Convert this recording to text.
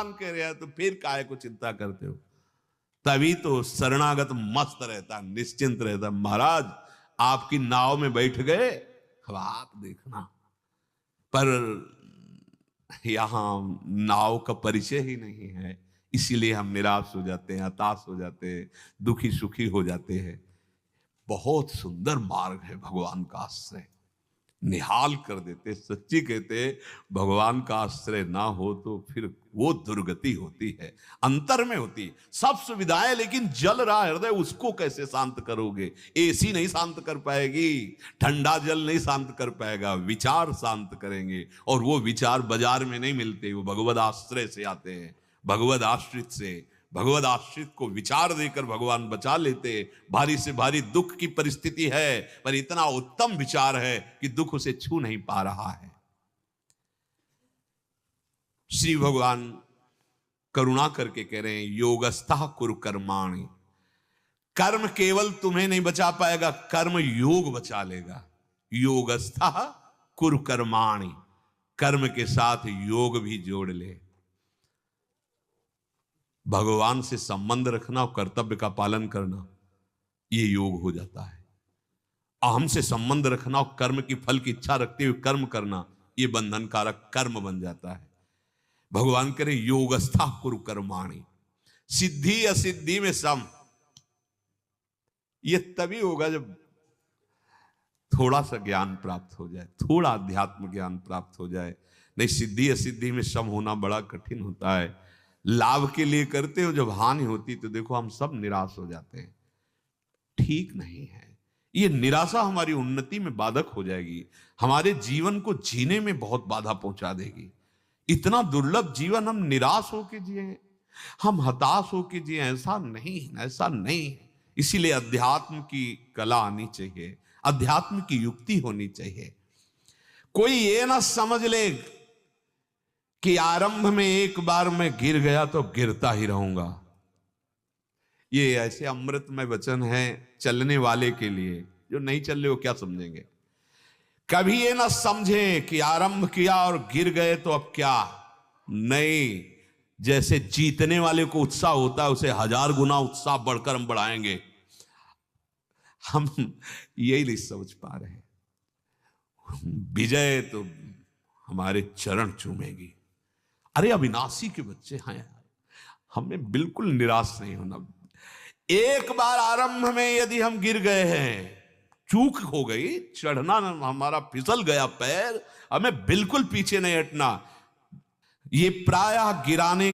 भगवान कह रहे हैं तो फिर काहे को चिंता करते हो। तभी तो शरणागत मस्त रहता, निश्चिंत रहता। महाराज आपकी नाव में बैठ गए, अब आप देखना। पर यहां नाव का परिचय ही नहीं है, इसीलिए हम निराश हो जाते हैं, हताश हो जाते हैं, दुखी सुखी हो जाते हैं। बहुत सुंदर मार्ग है भगवान का आश्रय, निहाल कर देते। सच्ची कहते भगवान का आश्रय ना हो तो फिर वो दुर्गति होती है, अंतर में होती है। सब सुविधाएं, लेकिन जल रहा हृदय, उसको कैसे शांत करोगे। एसी नहीं शांत कर पाएगी, ठंडा जल नहीं शांत कर पाएगा, विचार शांत करेंगे। और वो विचार बाजार में नहीं मिलते, वो भगवद आश्रय से आते हैं, भगवद आश्रित से। भगवद आश्रित को विचार देकर भगवान बचा लेते। भारी से भारी दुख की परिस्थिति है, पर इतना उत्तम विचार है कि दुख उसे छू नहीं पा रहा है। श्री भगवान करुणा करके कह रहे हैं, योगस्थः कुरु कर्माणि। कर्म केवल तुम्हें नहीं बचा पाएगा, कर्म योग बचा लेगा। योगस्थः कुरु कर्माणि, कर्म के साथ योग भी जोड़ ले। भगवान से संबंध रखना और कर्तव्य का पालन करना, ये योग हो जाता है। अहम से संबंध रखना और कर्म की फल की इच्छा रखते हुए कर्म करना, ये बंधनकारक कर्म बन जाता है। भगवान करे योगस्था कुरु कर्माणि, सिद्धि असिद्धि में सम। ये तभी होगा जब थोड़ा सा ज्ञान प्राप्त हो जाए, थोड़ा अध्यात्म ज्ञान प्राप्त हो जाए। नहीं, सिद्धि असिद्धि में सम होना बड़ा कठिन होता है। लाभ के लिए करते हो, जब हानि होती तो देखो हम सब निराश हो जाते हैं। ठीक नहीं है, ये निराशा हमारी उन्नति में बाधक हो जाएगी, हमारे जीवन को जीने में बहुत बाधा पहुंचा देगी। इतना दुर्लभ जीवन हम निराश होके जिए, हम हताश होके जिए, ऐसा नहीं, ऐसा नहीं है। इसीलिए अध्यात्म की कला आनी चाहिए, अध्यात्म की युक्ति होनी चाहिए। कोई ये ना समझ ले कि आरंभ में एक बार मैं गिर गया तो गिरता ही रहूंगा। ये ऐसे अमृतमय वचन है चलने वाले के लिए, जो नहीं चल रहे हो क्या समझेंगे। कभी ये ना समझे कि आरंभ किया और गिर गए तो अब क्या नहीं। जैसे जीतने वाले को उत्साह होता है, उसे 1000 गुना उत्साह बढ़कर हम बढ़ाएंगे। हम यही नहीं समझ पा रहे हैं। विजय तो हमारे चरण चूमेगी। अरे अविनाशी के बच्चे हैं यार, हमें बिल्कुल निराश नहीं होना। एक बार आरंभ में यदि हम गिर गए हैं, चूक हो गई, चढ़ना हमारा फिसल गया पैर, हमें बिल्कुल पीछे नहीं हटना। ये प्रायः गिराने